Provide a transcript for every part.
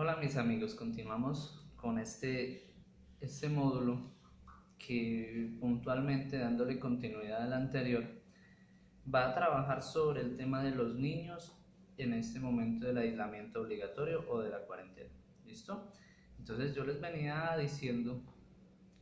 Hola mis amigos, continuamos con este módulo que puntualmente dándole continuidad al anterior va a trabajar sobre el tema de los niños en este momento del aislamiento obligatorio o de la cuarentena. ¿Listo? Entonces yo les venía diciendo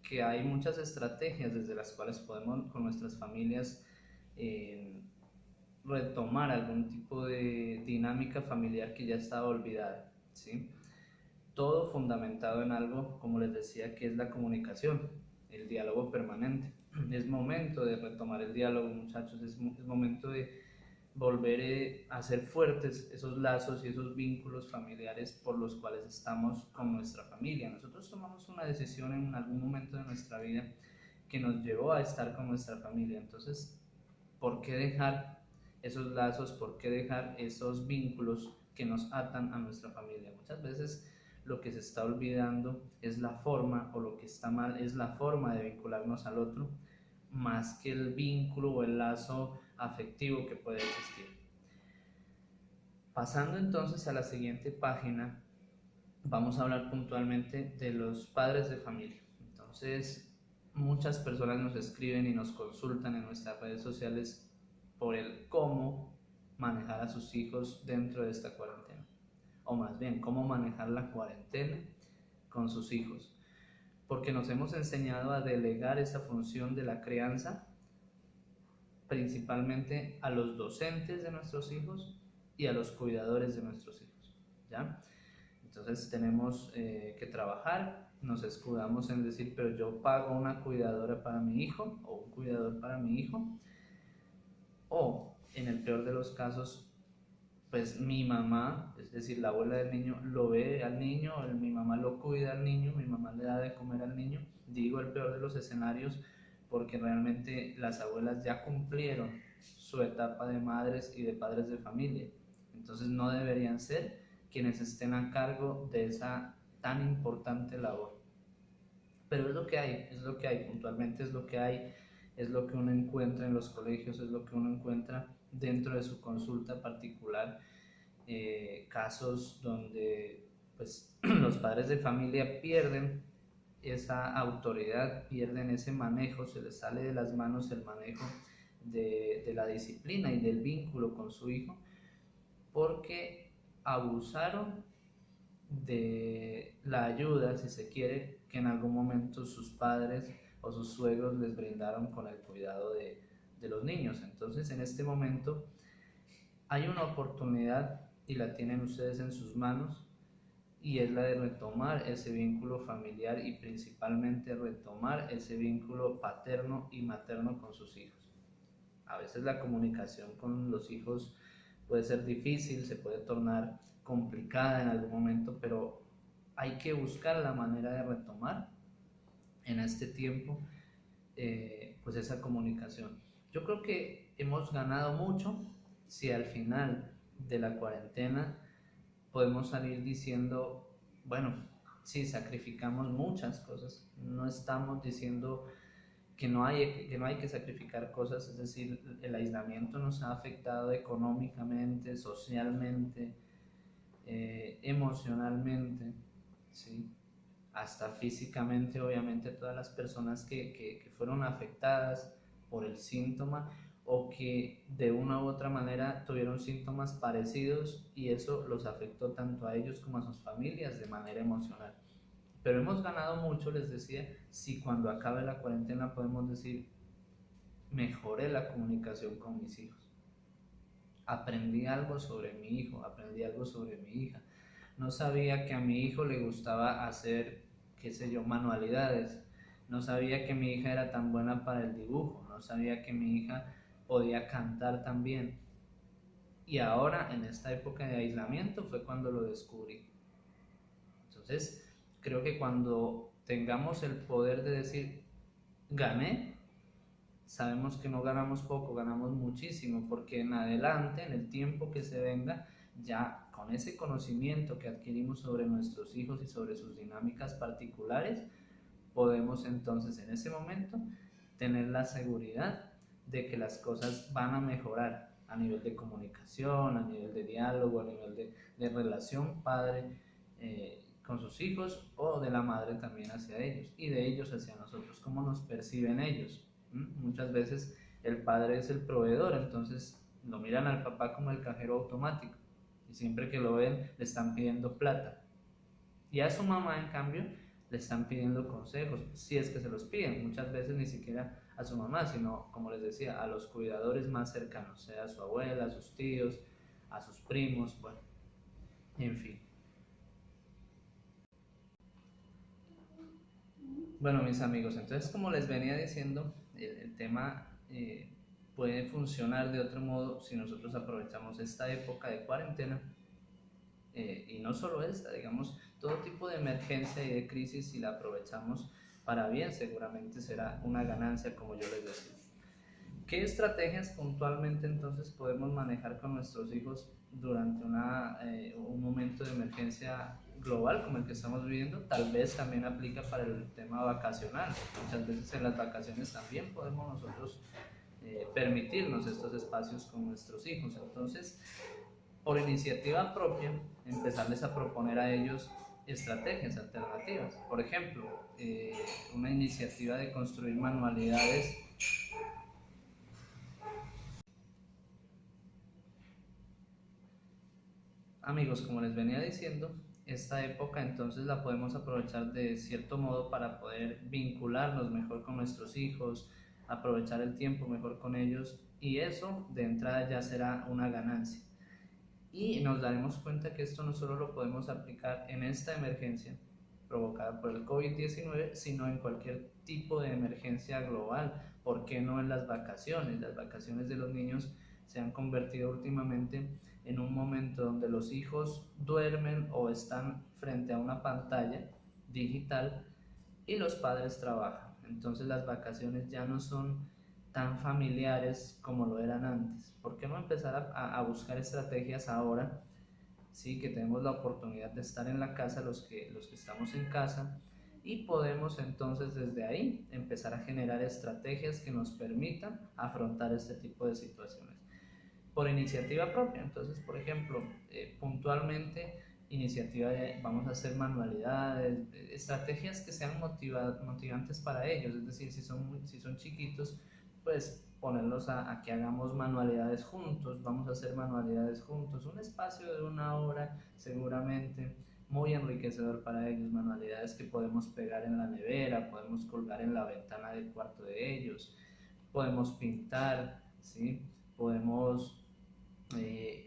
que hay muchas estrategias desde las cuales podemos con nuestras familias eh, retomar algún tipo de dinámica familiar que ya estaba olvidada, ¿sí? Todo fundamentado en algo, como les decía, que es la comunicación, el diálogo permanente. Es momento de retomar el diálogo, muchachos, es momento de volver a hacer fuertes esos lazos y esos vínculos familiares por los cuales estamos con nuestra familia. Nosotros tomamos una decisión en algún momento de nuestra vida que nos llevó a estar con nuestra familia. Entonces, ¿por qué dejar esos lazos? ¿Por qué dejar esos vínculos que nos atan a nuestra familia? Muchas veces lo que se está olvidando es la forma, o lo que está mal es la forma de vincularnos al otro, más que el vínculo o el lazo afectivo que puede existir. Pasando entonces a la siguiente página, vamos a hablar puntualmente de los padres de familia. Entonces, muchas personas nos escriben y nos consultan en nuestras redes sociales por el cómo manejar a sus hijos dentro de esta cuarentena, o más bien, cómo manejar la cuarentena con sus hijos, porque nos hemos enseñado a delegar esa función de la crianza principalmente a los docentes de nuestros hijos y a los cuidadores de nuestros hijos, ¿ya? Entonces tenemos que trabajar, nos escudamos en decir, pero yo pago una cuidadora para mi hijo o un cuidador para mi hijo, o en el peor de los casos, pues mi mamá, es decir, la abuela del niño, lo ve al niño, mi mamá lo cuida al niño, mi mamá le da de comer al niño. Digo el peor de los escenarios porque realmente las abuelas ya cumplieron su etapa de madres y de padres de familia. Entonces no deberían ser quienes estén a cargo de esa tan importante labor. Pero es lo que hay, es lo que hay, puntualmente es lo que hay, es lo que uno encuentra en los colegios, es lo que uno encuentra dentro de su consulta particular, casos donde pues los padres de familia pierden esa autoridad, pierden ese manejo, se les sale de las manos el manejo de la disciplina y del vínculo con su hijo, porque abusaron de la ayuda, si se quiere, que en algún momento sus padres o sus suegros les brindaron con el cuidado de los niños. Entonces, en este momento hay una oportunidad y la tienen ustedes en sus manos, y es la de retomar ese vínculo familiar y principalmente retomar ese vínculo paterno y materno con sus hijos. A veces la comunicación con los hijos puede ser difícil, se puede tornar complicada en algún momento, pero hay que buscar la manera de retomar en este tiempo pues esa comunicación. Yo creo que hemos ganado mucho si al final de la cuarentena podemos salir diciendo, bueno, sí, sacrificamos muchas cosas, no estamos diciendo que no hay que sacrificar cosas, es decir, el aislamiento nos ha afectado económicamente, socialmente, emocionalmente, ¿sí? Hasta físicamente, obviamente, todas las personas que fueron afectadas por el síntoma o que de una u otra manera tuvieron síntomas parecidos, y eso los afectó tanto a ellos como a sus familias de manera emocional. Pero hemos ganado mucho, les decía, si cuando acabe la cuarentena podemos decir, mejoré la comunicación con mis hijos, aprendí algo sobre mi hijo, aprendí algo sobre mi hija. No sabía que a mi hijo le gustaba hacer, qué sé yo, manualidades. No sabía que mi hija era tan buena para el dibujo. No sabía que mi hija podía cantar también. Y ahora, en esta época de aislamiento, fue cuando lo descubrí. Entonces, creo que cuando tengamos el poder de decir, gané, sabemos que no ganamos poco, ganamos muchísimo, porque en adelante, en el tiempo que se venga, ya con ese conocimiento que adquirimos sobre nuestros hijos y sobre sus dinámicas particulares, podemos entonces en ese momento tener la seguridad de que las cosas van a mejorar a nivel de comunicación, a nivel de diálogo, a nivel de relación padre con sus hijos, o de la madre también hacia ellos y de ellos hacia nosotros, cómo nos perciben ellos. Muchas veces el padre es el proveedor, entonces lo miran al papá como el cajero automático y siempre que lo ven le están pidiendo plata, y a su mamá en cambio le están pidiendo consejos, si es que se los piden, muchas veces ni siquiera a su mamá, sino, como les decía, a los cuidadores más cercanos, sea a su abuela, a sus tíos, a sus primos, bueno, en fin. Bueno, mis amigos, entonces como les venía diciendo, el tema puede funcionar de otro modo si nosotros aprovechamos esta época de cuarentena, y no solo esta, digamos, todo tipo de emergencia y de crisis, si la aprovechamos para bien, seguramente será una ganancia, como yo les decía. ¿Qué estrategias puntualmente entonces podemos manejar con nuestros hijos durante un momento de emergencia global como el que estamos viviendo? Tal vez también aplica para el tema vacacional. Muchas veces en las vacaciones también podemos nosotros permitirnos estos espacios con nuestros hijos. Entonces, por iniciativa propia, empezarles a proponer a ellos estrategias alternativas. Por ejemplo, una iniciativa de construir manualidades. Amigos, como les venía diciendo, esta época entonces la podemos aprovechar de cierto modo para poder vincularnos mejor con nuestros hijos, aprovechar el tiempo mejor con ellos, y eso de entrada ya será una ganancia. Y nos daremos cuenta que esto no solo lo podemos aplicar en esta emergencia provocada por el COVID-19, sino en cualquier tipo de emergencia global. ¿Por qué no en las vacaciones? Las vacaciones de los niños se han convertido últimamente en un momento donde los hijos duermen o están frente a una pantalla digital y los padres trabajan. Entonces las vacaciones ya no son tan familiares como lo eran antes. ¿Por qué no empezar a buscar estrategias ahora? Sí, que tenemos la oportunidad de estar en la casa, los que estamos en casa, y podemos entonces desde ahí empezar a generar estrategias que nos permitan afrontar este tipo de situaciones por iniciativa propia. Entonces, por ejemplo, puntualmente, iniciativa de vamos a hacer manualidades, estrategias que sean motivantes para ellos, es decir, si son chiquitos, pues ponerlos a que hagamos manualidades juntos, vamos a hacer manualidades juntos, un espacio de 1 hora seguramente muy enriquecedor para ellos, manualidades que podemos pegar en la nevera, podemos colgar en la ventana del cuarto de ellos, podemos pintar, ¿sí? Podemos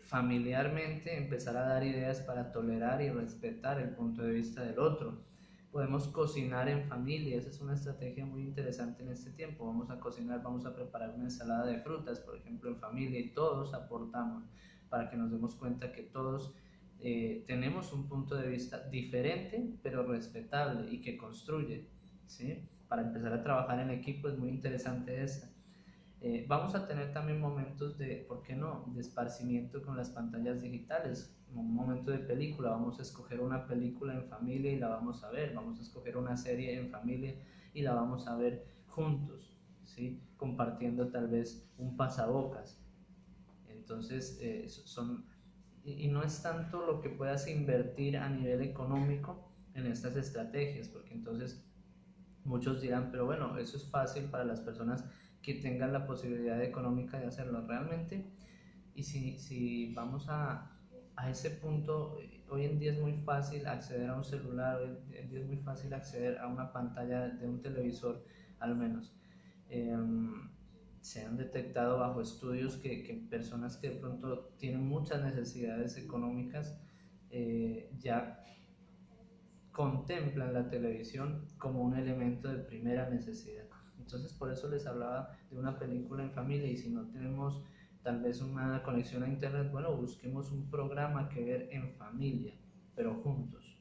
familiarmente empezar a dar ideas para tolerar y respetar el punto de vista del otro. Podemos cocinar en familia, esa es una estrategia muy interesante en este tiempo. Vamos a cocinar, vamos a preparar una ensalada de frutas, por ejemplo, en familia, y todos aportamos para que nos demos cuenta que todos tenemos un punto de vista diferente, pero respetable y que construye, ¿sí? Para empezar a trabajar en equipo es muy interesante esta. Vamos a tener también momentos de, ¿por qué no?, de esparcimiento con las pantallas digitales. Un momento de película, vamos a escoger una película en familia y la vamos a ver, vamos a escoger una serie en familia y la vamos a ver juntos, ¿sí? Compartiendo tal vez un pasabocas. Entonces, y no es tanto lo que puedas invertir a nivel económico en estas estrategias, porque entonces muchos dirán, pero bueno, eso es fácil para las personas que tengan la posibilidad económica de hacerlo realmente. Y si vamos a ese punto, hoy en día es muy fácil acceder a un celular, hoy en día es muy fácil acceder a una pantalla de un televisor al menos. Se han detectado bajo estudios que personas que de pronto tienen muchas necesidades económicas ya contemplan la televisión como un elemento de primera necesidad. Entonces por eso les hablaba de una película en familia, y si no tenemos tal vez una conexión a internet, bueno, busquemos un programa que ver en familia, pero juntos,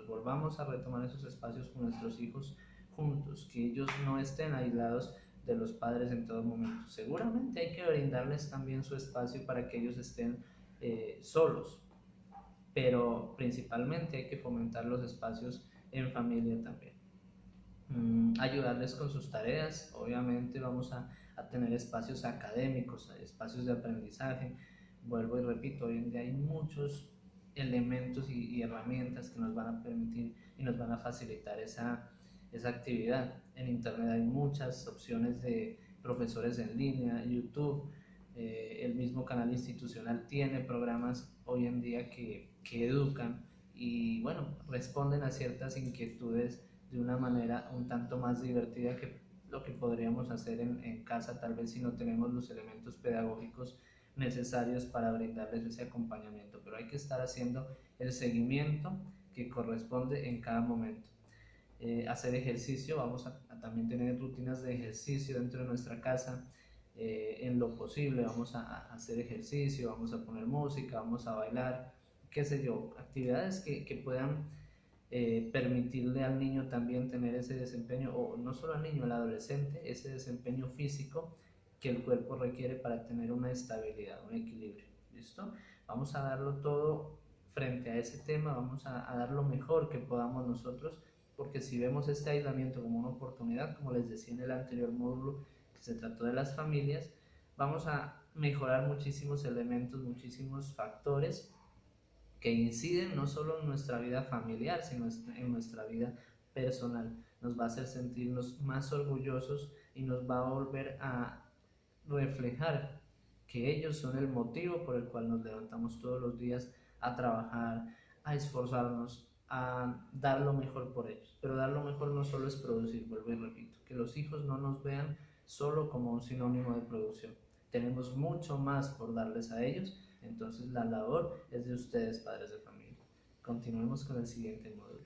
volvamos a retomar esos espacios con nuestros hijos juntos, que ellos no estén aislados de los padres en todo momento. Seguramente hay que brindarles también su espacio para que ellos estén solos, pero principalmente hay que fomentar los espacios en familia también. Ayudarles con sus tareas, obviamente vamos a tener espacios académicos, espacios de aprendizaje. Vuelvo y repito, hoy en día hay muchos elementos y herramientas que nos van a permitir y nos van a facilitar esa actividad. En internet hay muchas opciones de profesores en línea, YouTube, el mismo canal institucional tiene programas hoy en día que educan y bueno, responden a ciertas inquietudes de una manera un tanto más divertida que lo que podríamos hacer en casa, tal vez si no tenemos los elementos pedagógicos necesarios para brindarles ese acompañamiento, pero hay que estar haciendo el seguimiento que corresponde en cada momento. Hacer ejercicio, vamos a también tener rutinas de ejercicio dentro de nuestra casa, en lo posible vamos a hacer ejercicio, vamos a poner música, vamos a bailar, qué sé yo, actividades que puedan permitirle al niño también tener ese desempeño, o no solo al niño, al adolescente, ese desempeño físico que el cuerpo requiere para tener una estabilidad, un equilibrio. ¿Listo? Vamos a darlo todo frente a ese tema, vamos a dar lo mejor que podamos nosotros, porque si vemos este aislamiento como una oportunidad, como les decía en el anterior módulo, que se trató de las familias, vamos a mejorar muchísimos elementos, muchísimos factores que inciden no solo en nuestra vida familiar, sino en nuestra vida personal. Nos va a hacer sentirnos más orgullosos y nos va a volver a reflejar que ellos son el motivo por el cual nos levantamos todos los días a trabajar, a esforzarnos, a dar lo mejor por ellos. Pero dar lo mejor no solo es producir, vuelvo y repito, que los hijos no nos vean solo como un sinónimo de producción. Tenemos mucho más por darles a ellos, entonces la labor es de ustedes, padres de familia. Continuemos con el siguiente módulo.